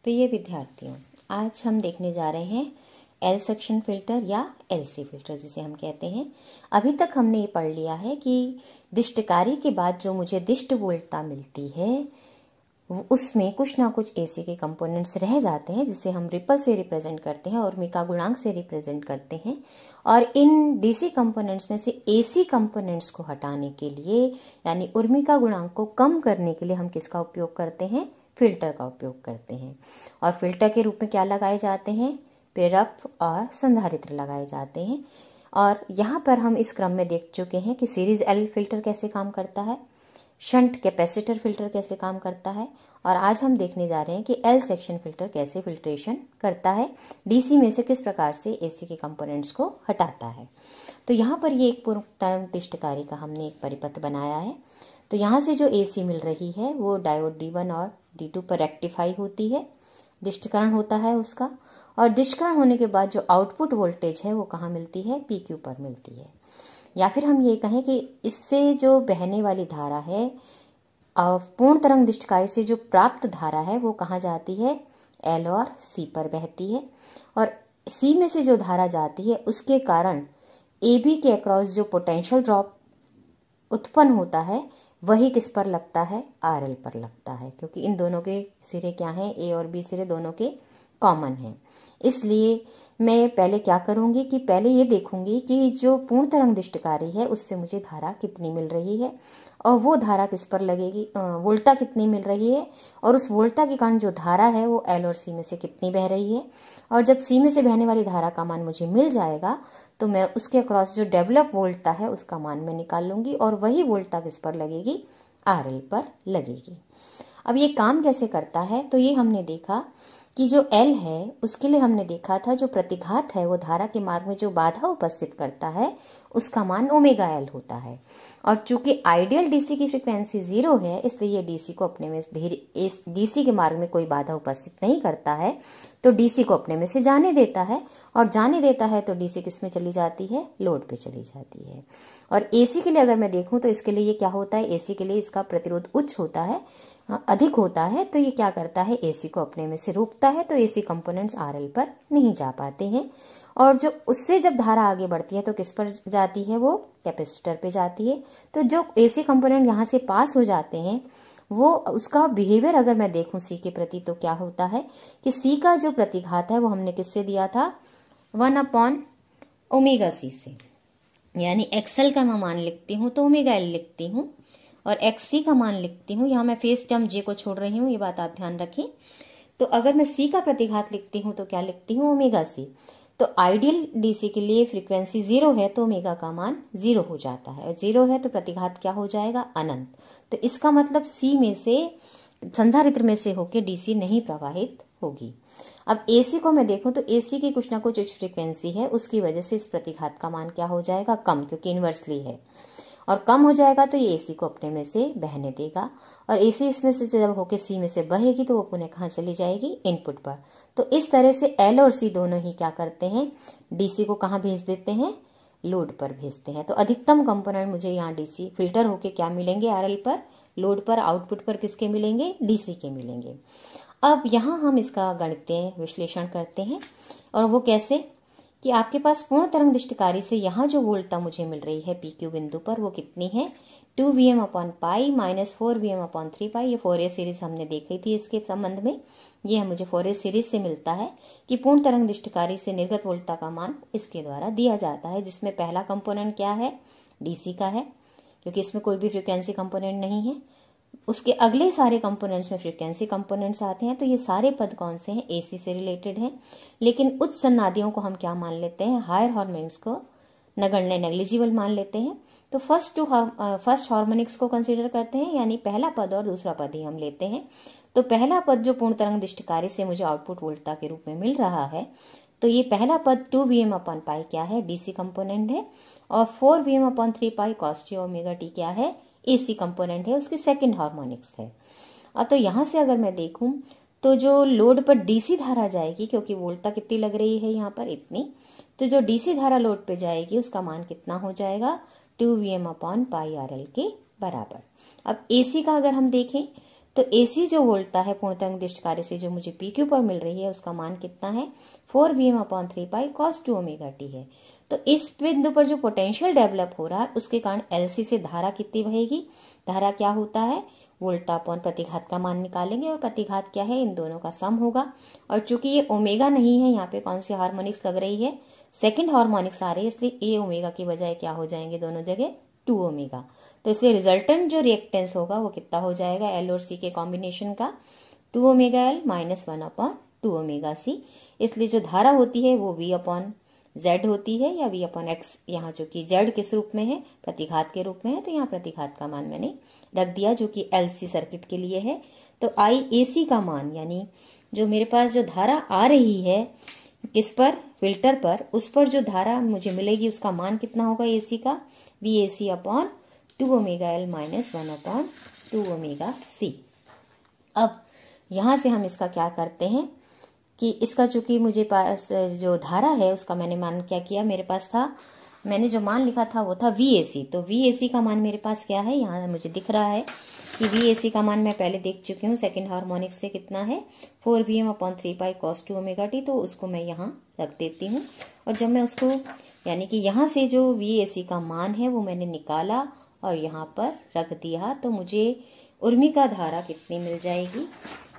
प्रिय विद्यार्थियों, आज हम देखने जा रहे हैं एल सेक्शन फिल्टर या एलसी फिल्टर जिसे हम कहते हैं। अभी तक हमने ये पढ़ लिया है कि दिष्टकारी के बाद जो मुझे दिष्ट वोल्टता मिलती है उसमें कुछ ना कुछ एसी के कंपोनेंट्स रह जाते हैं जिसे हम रिपल से रिप्रेजेंट करते हैं और मिका गुणांक से रिप्रेजेंट करते हैं। और इन डीसी कंपोनेंट्स में से एसी कंपोनेंट्स को हटाने के लिए यानी उर्मिका गुणांक को कम करने के लिए हम किसका उपयोग करते हैं? फिल्टर का उपयोग करते हैं। और फिल्टर के रूप में क्या लगाए जाते हैं? प्रेरक और संधारित्र लगाए जाते हैं। और यहाँ पर हम इस क्रम में देख चुके हैं कि सीरीज एल फिल्टर कैसे काम करता है, शंट कैपेसिटर फिल्टर कैसे काम करता है, और आज हम देखने जा रहे हैं कि एल सेक्शन फिल्टर कैसे फिल्ट्रेशन करता है, डीसी में से किस प्रकार से एसी के कंपोनेंट्स को हटाता है। तो यहाँ पर ये एक पूर्ण तरंग दिष्टकारी का हमने एक परिपथ बनाया है। तो यहाँ से जो एसी मिल रही है वो डायोड D1 और D2 पर रेक्टिफाई होती है, दिष्टकरण होता है उसका, और दिष्टकरण होने के बाद जो आउटपुट वोल्टेज है वो कहाँ मिलती है? PQ पर मिलती है। या फिर हम ये कहें कि इससे जो बहने वाली धारा है, पूर्ण तरंग दिष्टकारी से जो प्राप्त धारा है वो कहाँ जाती है? L और C पर बहती है। और C में से जो धारा जाती है उसके कारण AB के अक्रॉस जो पोटेंशियल ड्रॉप उत्पन्न होता है वही किस पर लगता है? RL पर लगता है, क्योंकि इन दोनों के सिरे क्या हैं? A और B सिरे दोनों के कॉमन हैं। इसलिए मैं पहले क्या करूंगी कि पहले ये देखूंगी कि जो पूर्ण तरंग दिष्टकारी है उससे मुझे धारा कितनी मिल रही है और वो धारा किस पर लगेगी, वोल्टा कितनी मिल रही है, और उस वोल्टा के कारण जो धारा है वो L और C में से कितनी बह रही है। और जब C में से बहने वाली धारा का मान मुझे मिल जाएगा तो मैं उसके अक्रॉस जो डेवलप वोल्टा है उसका मान मैं निकाल लूंगी और वही वोल्टा किस पर लगेगी? RL पर लगेगी। अब ये काम कैसे करता है? तो ये हमने देखा कि जो L है उसके लिए हमने देखा था जो प्रतिघात है वो धारा के मार्ग में जो बाधा उपस्थित करता है उसका मान ओमेगा L होता है। और चूंकि आइडियल डीसी की फ्रीक्वेंसी 0 है इसलिए ये डीसी को अपने में डीसी के मार्ग में कोई बाधा उपस्थित नहीं करता है, तो डीसी को अपने में से जाने देता है, और जाने देता है तो डीसी किस में चली जाती है? लोड पे चली जाती है। और एसी के लिए अगर मैं देखूं तो इसके लिए ये क्या होता है? एसी के लिए इसका प्रतिरोध उच्च होता है, अधिक होता है, तो ये क्या करता है? एसी को अपने में से रोकता है, तो एसी कंपोनेंट्स आरएल पर नहीं जा पाते हैं। और जो उससे जब धारा आगे बढ़ती है तो किस पर जाती है? वो कैपेसिटर पे जाती है। तो जो एसी कंपोनेंट यहाँ से पास हो जाते हैं वो उसका बिहेवियर अगर मैं देखूं सी के प्रति तो क्या होता है कि सी का जो प्रतिघात है वो हमने किससे दिया था? 1/ओमेगा C से। यानी एक्सएल का मैं मान लिखती हूँ तो ओमेगा एल लिखती हूँ, और XC का मान लिखती हूँ, यहाँ मैं फेस टर्म J को छोड़ रही हूँ, ये बात आप ध्यान रखें। तो अगर मैं C का प्रतिघात लिखती हूँ तो क्या लिखती हूँ? Omega C। तो आइडियल डीसी के लिए फ्रीक्वेंसी 0 है तो ओमेगा का मान 0 हो जाता है, 0 है तो प्रतिघात क्या हो जाएगा? अनंत। तो इसका मतलब C में से संधारित्र में से होकर डीसी नहीं प्रवाहित होगी। अब एसी को मैं देखूं तो एसी की कुछ ना कुछ उच्च फ्रीक्वेंसी है, उसकी वजह से इस प्रतिघात का मान क्या हो जाएगा? कम, क्योंकि इनवर्सली है, और कम हो जाएगा तो ये एसी को अपने में से बहने देगा, और एसी इसमें से जब होके सी में से बहेगी तो वो पुनः कहाँ चली जाएगी? इनपुट पर। तो इस तरह से एल और सी दोनों ही क्या करते हैं? डीसी को कहाँ भेज देते हैं? लोड पर भेजते हैं। तो अधिकतम कंपोनेंट मुझे यहाँ डीसी फिल्टर होके क्या मिलेंगे? आरएल पर, लोड पर, आउटपुट पर किसके मिलेंगे? डीसी के मिलेंगे। अब यहाँ हम इसका गणितीय विश्लेषण करते हैं, और वो कैसे कि आपके पास पूर्ण तरंग दिष्टकारी से यहाँ जो वोल्टता मुझे मिल रही है PQ बिंदु पर वो कितनी है? 2Vm/π minus 4Vm/3π। ये फोरियर सीरीज हमने देखी थी इसके संबंध में, ये मुझे फोरियर सीरीज से मिलता है कि पूर्ण तरंग दिष्टकारी से निर्गत वोल्टता का मान इसके द्वारा दिया जाता है, जिसमें पहला कंपोनेंट क्या है? डीसी का है, क्योंकि इसमें कोई भी फ्रिक्वेंसी कंपोनेंट नहीं है। उसके अगले सारे कंपोनेंट्स में फ्रीक्वेंसी कंपोनेंट्स आते हैं, तो ये सारे पद कौन से हैं? एसी से रिलेटेड हैं। लेकिन उच्च सन्नादियों को हम क्या मान लेते हैं? हायर हार्मोनिक्स को नगण्य, नेग्लिजिबल मान लेते हैं। तो फर्स्ट हार्मोनिक्स को कंसीडर करते हैं, यानी पहला पद और दूसरा पद ही हम लेते हैं। तो पहला पद जो पूर्ण तरंग दिष्टकारी से मुझे आउटपुट वोल्टता के रूप में मिल रहा है, तो ये पहला पद 2Vm/π क्या है? डीसी कंपोनेंट है, और 4Vm/3π cos t omega t क्या है? एसी कंपोनेंट है, उसकी सेकंड हार्मोनिक्स है। और तो यहां से अगर मैं देखूं तो जो लोड पर डीसी धारा जाएगी, क्योंकि वोल्टता कितनी लग रही है यहाँ पर? इतनी, तो जो डीसी धारा लोड पे जाएगी उसका मान कितना हो जाएगा? 2Vm/π RL के बराबर। अब एसी का अगर हम देखें तो AC जो वोल्टता है पूर्णतः दिष्ट कार्य से जो मुझे PQ पर मिल रही है उसका मान कितना है 4Vm/3π cos 2ωt है। तो इस बिंदु पर जो पोटेंशियल डेवलप हो रहा है उसके कारण LC से धारा कितनी बहेगी, धारा क्या होता है वोल्टा अपॉन प्रतिघात का मान निकालेंगे और प्रतिघात क्या है इन दोनों का सम होगा। और चूंकि ये ओमेगा नहीं है, यहाँ पे कौन सी हार्मोनिक्स लग रही है सेकंड हार्मोनिक्स आ रही है, इसलिए ए ओमेगा की बजाय क्या हो जाएंगे दोनों जगह 2 ओमेगा। तो इसलिए रिजल्टेंट जो रिएक्टेंस होगा वो कितना हो जाएगा L और C के कॉम्बिनेशन का 2 omega L minus 1/2 omega C। इसलिए जो धारा होती है वो V/Z होती है या V/X, यहाँ जो कि Z किस रूप में है प्रतिघात के रूप में है, तो यहाँ प्रतिघात का मान मैंने रख दिया जो कि LC सर्किट के लिए है। तो IAC का मान यानी जो मेरे पास जो धारा आ रही है किस पर फिल्टर पर, उस पर जो धारा मुझे मिलेगी उसका मान कितना होगा AC का VAC/2 omega L minus 1/2 omega C। अब यहाँ से हम इसका क्या करते हैं कि इसका चूंकि मुझे पास जो धारा है उसका मैंने मान क्या किया, मेरे पास था मैंने जो मान लिखा था वो था VAC। तो VAC का मान मेरे पास क्या है यहाँ मुझे दिख रहा है कि VAC का मान मैं पहले देख चुकी हूँ सेकंड हार्मोनिक से कितना है 4Vm/3π cos 2ωt। तो उसको मैं यहाँ रख देती हूँ और जब मैं उसको यानी कि यहाँ से जो VAC का मान है वो मैंने निकाला और यहाँ पर रख दिया, तो मुझे उर्मिका धारा कितनी मिल जाएगी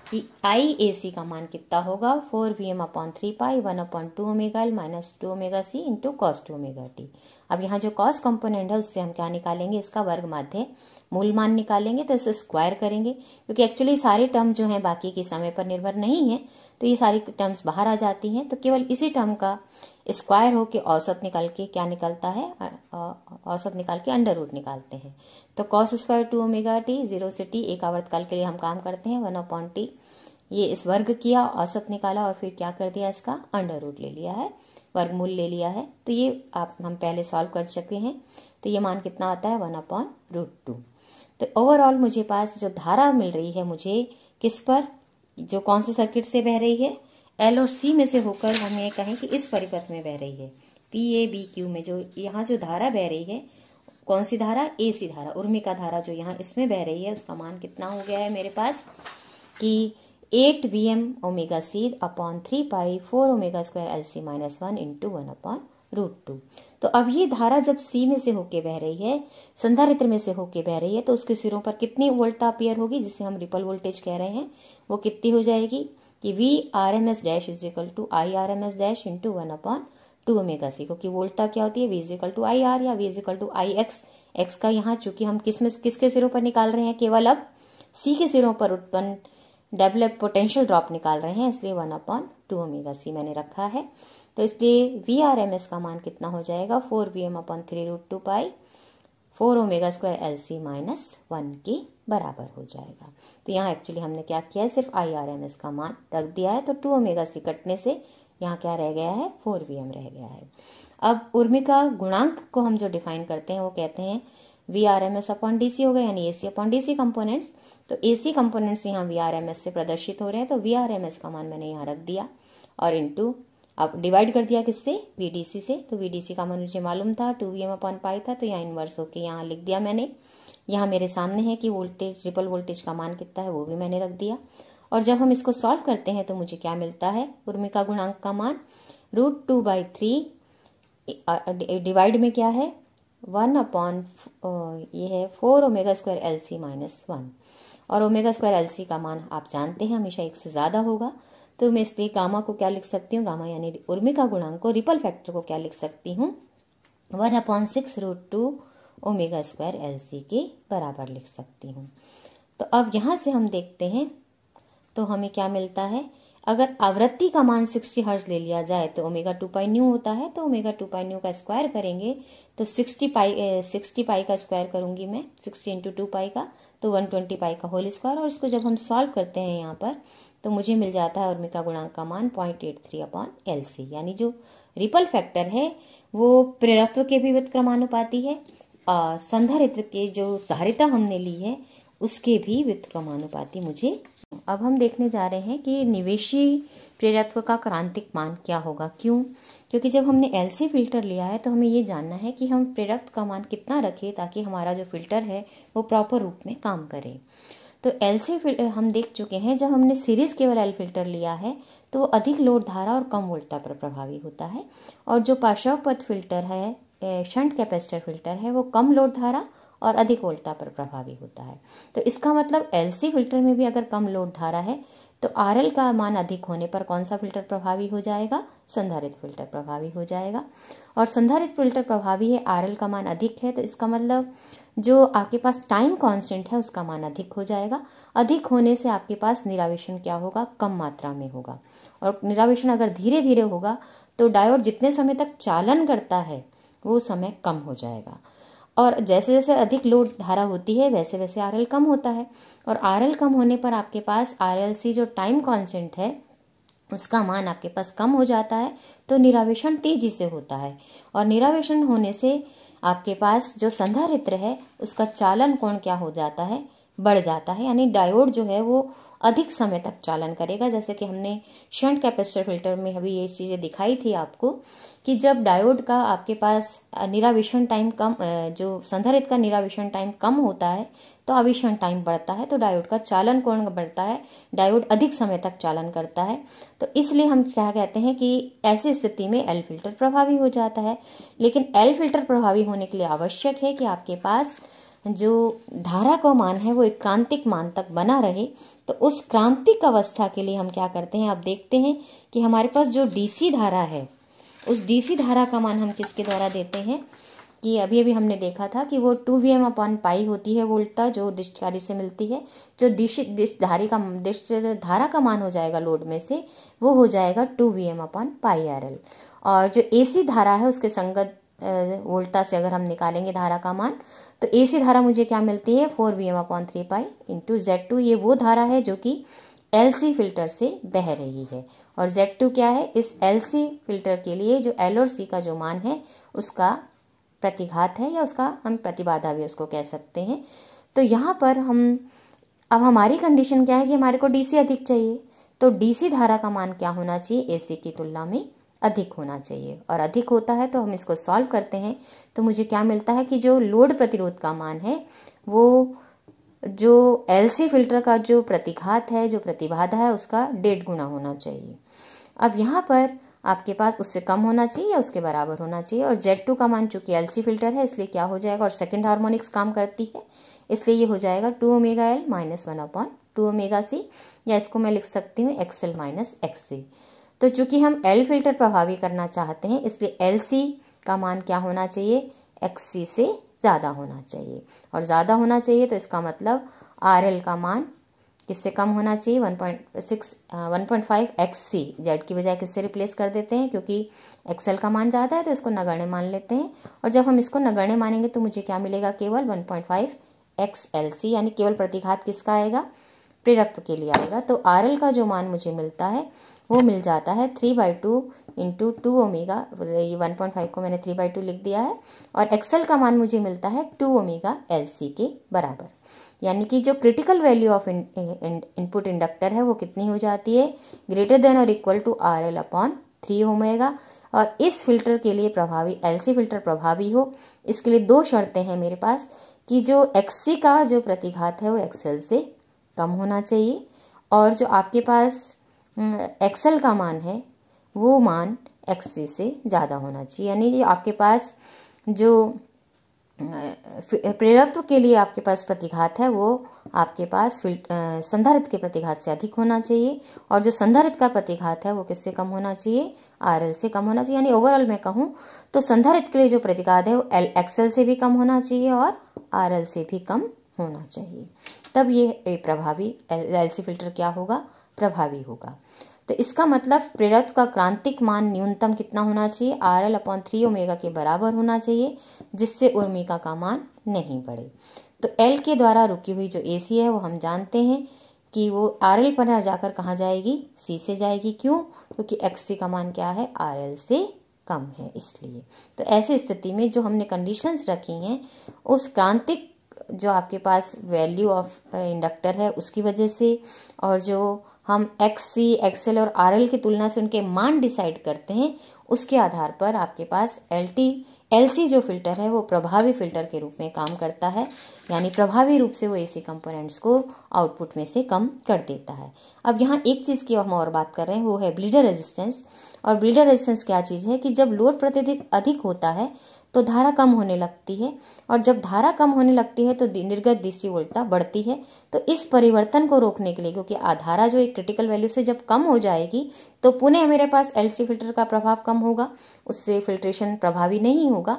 कि IAC का मान कितना होगा 4Vm/3π 1/2 omega L minus 2 omega C into cos 2ωt। अब यहाँ जो cos कंपोनेंट है उससे हम क्या निकालेंगे, इसका वर्ग माध्य मूल मान निकालेंगे। तो इसे स्क्वायर करेंगे क्योंकि एक्चुअली सारे टर्म जो हैं बाकी के समय पर निर्भर नहीं है, तो ये सारी टर्म्स बाहर आ जाती हैं। तो केवल इसी टर्म का स्क्वायर हो के औसत निकाल के क्या निकलता है, औसत निकाल के अंडर रूट निकालते हैं। तो cos स्क्वायर 2 ओमेगा t 0 से t एक आवर्तकाल के लिए हम काम करते हैं 1/t, ये इस वर्ग किया औसत निकाला और फिर क्या कर दिया इसका अंडर रूट ले लिया है, वर्गमूल ले लिया है। तो ये हम पहले सॉल्व कर चुके हैं। तो ये मान कितना आता है 1/√2। तो ओवरऑल मुझे पास जो धारा मिल रही है मुझे किस पर, जो कौन से सर्किट से बह रही है L और C में से होकर हम ये कहें कि इस परिपथ में बह रही है PABQ में। जो यहाँ जो धारा बह रही है कौन सी धारा AC धारा, उर्मिका धारा जो यहाँ इसमें बह रही है उसका मान कितना हो गया है मेरे पास कि 8Vm/3π 4 omega square LC minus 1 into 1/√2। तो अब ये धारा जब C में से होके बह रही है, संधारित्र में से होके बह रही है, तो उसके सिरों पर कितनी वोल्टा अपीयर होगी जिसे हम रिपल वोल्टेज कह रहे हैं, वो कितनी हो जाएगी कि VRMS dash is equal to IRMS dash into 1/2 omega C। क्योंकि वोल्टा क्या होती है V is equal to IR या V is equal to IX। X का यहाँ चूंकि हम किसके सिरों पर निकाल रहे हैं, केवल अब C के सिरों पर उत्पन्न डेवलप पोटेंशियल ड्रॉप निकाल रहे हैं, इसलिए 1/2 ओमेगा C मैंने रखा है। तो इसलिए VRMS का मान कितना हो जाएगा 4Vm/3√2π 4 omega square LC minus 1 के बराबर हो जाएगा। तो यहाँ एक्चुअली हमने क्या किया है, सिर्फ IRMS का मान रख दिया है। तो 2 ओमेगा C कटने से यहाँ क्या रह गया है 4Vm रह गया है। अब उर्मिका गुणांक को हम जो डिफाइन करते हैं वो कहते हैं VRMS/DC होगा, यानी AC/DC कंपोनेंट्स। तो AC कंपोनेंट्स यहाँ VRMS से प्रदर्शित हो रहे हैं, तो VRMS का मान मैंने यहाँ रख दिया और इनटू अब डिवाइड कर दिया किससे VDC से। तो VDC का मान मुझे मालूम था 2Vm/π था, तो यहाँ इन्वर्स होके यहाँ लिख दिया मैंने। यहाँ मेरे सामने है कि वोल्टेज ट्रिपल वोल्टेज का मान कितना है वो भी मैंने रख दिया। और जब हम इसको सॉल्व करते हैं तो मुझे क्या मिलता है, उर्मिका गुणांक का मान √2/3 डिवाइड में क्या है 1 ये है 4 ओमेगा स्क्वायर LC माइनस 1। और ओमेगा स्क्वायर LC का मान आप जानते हैं हमेशा 1 से ज्यादा होगा, तो मैं इसलिए गामा को क्या लिख सकती हूँ, गामा यानी उर्मिका गुणांक को, रिपल फैक्टर को क्या लिख सकती हूँ 1/6√2 ओमेगा स्क्वायर LC के बराबर लिख सकती हूँ। तो अब यहाँ से हम देखते हैं तो हमें क्या मिलता है, अगर आवृत्ति का मान 60 हर्ट्ज ले लिया जाए तो ओमेगा 2π न्यू होता है। तो ओमेगा 2π न्यू का स्क्वायर करेंगे तो 60 पाई का स्क्वायर करूंगी मैं, 60 इंटू 2π का, तो 120 पाई का होल स्क्वायर। और इसको जब हम सॉल्व करते हैं यहाँ पर तो मुझे मिल जाता है उर्मिका गुणांक का मान 0.83/LC, यानी जो रिपल फैक्टर है वो प्रेरकत्व के भी व्युत्क्रमानुपाती है और संधारित्र के जो धारिता हमने ली है उसके भी व्युत्क्रमानुपाती मुझे। अब हम देखने जा रहे हैं कि निवेशी प्रेरकत्व का क्रांतिक मान क्या होगा। क्यों? क्योंकि जब हमने LC फिल्टर लिया है तो हमें ये जानना है कि हम प्रेरकत्व का मान कितना रखें ताकि हमारा जो फिल्टर है वो प्रॉपर रूप में काम करे। तो LC फिल्टर हम देख चुके हैं, जब हमने सीरीज केवल L फिल्टर लिया है तो अधिक लोड धारा और कम वोल्टता पर प्रभावी होता है, और जो पार्श्व पथ फिल्टर है, शंट कैपेसिटर फिल्टर है, वो कम लोड धारा और अधिक वोल्टता पर प्रभावी होता है। तो इसका मतलब LC फिल्टर में भी अगर कम लोड धारा है तो RL का मान अधिक होने पर कौन सा फिल्टर प्रभावी हो जाएगा? संधारित्र फिल्टर प्रभावी हो जाएगा। और संधारित्र फिल्टर प्रभावी है, RL का मान अधिक है, तो इसका मतलब जो आपके पास टाइम कांस्टेंट है उसका मान अधिक हो जाएगा। अधिक होने से आपके पास निरावेशन क्या होगा? कम मात्रा में होगा। और निरावेशन अगर धीरे धीरे होगा तो डायोड जितने समय तक चालन करता है वो समय कम हो जाएगा, और जैसे जैसे अधिक लोड धारा होती है वैसे वैसे RL कम होता है, और RL कम होने पर आपके पास RLC जो टाइम कांस्टेंट है उसका मान आपके पास कम हो जाता है, तो निरावेशन तेजी से होता है। और निरावेशन होने से आपके पास जो संधारित्र है उसका चालन कोण क्या हो जाता है? बढ़ जाता है, यानी डायोड जो है वो अधिक समय तक चालन करेगा। जैसे कि हमने शंट कैपेसिटर फिल्टर में अभी ये चीजें दिखाई थी आपको कि जब डायोड का आपके पास निरावेशन टाइम कम, जो संधारित्र का निरावेशन टाइम कम होता है तो आवेशन टाइम बढ़ता है, तो डायोड का चालन कोण बढ़ता है, डायोड अधिक समय तक चालन करता है। तो इसलिए हम क्या कहते हैं कि ऐसी स्थिति में L फिल्टर प्रभावी हो जाता है। लेकिन L फिल्टर प्रभावी होने के लिए आवश्यक है कि आपके पास जो धारा का मान है वो एक क्रांतिक मान तक बना रहे। तो उस क्रांतिक अवस्था के लिए हम क्या करते हैं, आप देखते हैं कि हमारे पास जो DC धारा है उस DC धारा का मान हम किसके द्वारा देते हैं कि अभी अभी हमने देखा था कि वो 2Vm/π होती है वोल्टता जो डिस्चार्ज से मिलती है। जो धारा का मान हो जाएगा लोड में से वो हो जाएगा 2Vm/πRL, और जो AC धारा है उसके संगत वोल्टता से अगर हम निकालेंगे धारा का मान तो AC धारा मुझे क्या मिलती है 4Vm/3π × Z2। ये वो धारा है जो कि LC फिल्टर से बह रही है, और Z2 क्या है? इस LC फिल्टर के लिए जो L और C का जो मान है उसका प्रतिघात है, या उसका हम प्रतिबाधा भी उसको कह सकते हैं। तो यहाँ पर अब हमारी कंडीशन क्या है कि हमारे को DC अधिक चाहिए, तो DC धारा का मान क्या होना चाहिए? AC की तुलना में अधिक होना चाहिए, और अधिक होता है तो हम इसको सॉल्व करते हैं तो मुझे क्या मिलता है कि जो लोड प्रतिरोध का मान है वो जो LC फिल्टर का जो प्रतिघात है, जो प्रतिबाधा है, उसका 1.5 गुना होना चाहिए। अब यहाँ पर आपके पास उससे कम होना चाहिए या उसके बराबर होना चाहिए, और Z2 का मान चूंकि LC फिल्टर है इसलिए क्या हो जाएगा, और सेकंड हार्मोनिक्स काम करती है इसलिए ये हो जाएगा 2ωL - 1/2ωc, या इसको मैं लिख सकती हूँ XL - XC। तो चूंकि हम L फिल्टर प्रभावी करना चाहते हैं इसलिए LC का मान क्या होना चाहिए? XC से ज़्यादा होना चाहिए, और ज़्यादा होना चाहिए तो इसका मतलब RL का मान किससे कम होना चाहिए? 1.5 XC। Z की बजाय किससे रिप्लेस कर देते हैं, क्योंकि XL का मान ज़्यादा है तो इसको नगण्य मान लेते हैं, और जब हम इसको नगण्य मानेंगे तो मुझे क्या मिलेगा? केवल 1.5 XLC, यानी केवल प्रतिघात किसका आएगा? प्रेरकत्व के लिए आएगा। तो RL का जो मान मुझे मिलता है वो मिल जाता है 3/2 × 2ω, ये 1.5 को मैंने 3/2 लिख दिया है, और XL का मान मुझे मिलता है 2ωLC के बराबर। यानी कि जो critical value of input inductor है वो कितनी हो जाती है? > RL/3ω। और इस फिल्टर के लिए प्रभावी LC फिल्टर प्रभावी हो इसके लिए दो शर्तें हैं मेरे पास कि जो XC का जो प्रतिघात है वो XL से कम होना चाहिए, और जो आपके पास XL का मान है वो मान XC से ज़्यादा होना चाहिए। यानी कि आपके पास जो प्रेरकत्व के लिए आपके पास प्रतिघात है वो आपके पास संधारित्र के प्रतिघात से अधिक होना चाहिए, और जो संधारित्र का प्रतिघात है वो किससे कम होना चाहिए? RL से कम होना चाहिए। यानी ओवरऑल मैं कहूँ तो संधारित्र के लिए जो प्रतिघात है वो XL से भी कम होना चाहिए और RL से भी कम होना चाहिए, तब ये प्रभावी LC फिल्टर क्या होगा? प्रभावी होगा। तो इसका मतलब प्रेरकत्व का क्रांतिक मान न्यूनतम कितना होना चाहिए? RL/3ω के बराबर होना चाहिए, जिससे ओमेगा का मान नहीं बढ़े। तो L के द्वारा रुकी हुई जो AC है वो हम जानते हैं कि वो RL पर जाकर कहाँ जाएगी? C से जाएगी। क्यों? क्योंकि XC का मान क्या है? RL से कम है इसलिए। तो ऐसी स्थिति में जो हमने कंडीशंस रखी हैं उस क्रांतिक जो आपके पास वैल्यू ऑफ इंडक्टर है उसकी वजह से, और जो हम XC, XL और RL की तुलना से उनके मान डिसाइड करते हैं उसके आधार पर आपके पास LT LC जो फिल्टर है वो प्रभावी फिल्टर के रूप में काम करता है, यानी प्रभावी रूप से वो AC कंपोनेंट्स को आउटपुट में से कम कर देता है। अब यहाँ एक चीज़ की हम और बात कर रहे हैं, वो है ब्लीडर रेजिस्टेंस। और ब्लीडर रेजिस्टेंस क्या चीज़ है कि जब लोड प्रतिरोध अधिक होता है तो धारा कम होने लगती है, और जब धारा कम होने लगती है तो निर्गत DC वोल्टता बढ़ती है। तो इस परिवर्तन को रोकने के लिए, क्योंकि धारा जो एक क्रिटिकल वैल्यू से जब कम हो जाएगी तो पुनः मेरे पास LC फिल्टर का प्रभाव कम होगा, उससे फिल्ट्रेशन प्रभावी नहीं होगा।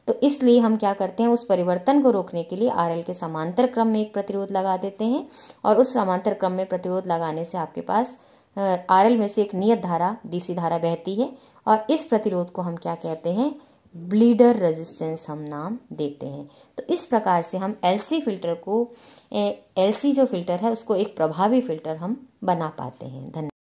तो इसलिए हम क्या करते हैं, उस परिवर्तन को रोकने के लिए RL के समांतर क्रम में एक प्रतिरोध लगा देते हैं, और उस समांतर क्रम में प्रतिरोध लगाने से आपके पास RL में से एक नियत धारा DC धारा बहती है, और इस प्रतिरोध को हम क्या कहते हैं, ब्लीडर रेजिस्टेंस हम नाम देते हैं। तो इस प्रकार से हम LC फिल्टर को LC जो फिल्टर है उसको एक प्रभावी फिल्टर हम बना पाते हैं। धन्यवाद।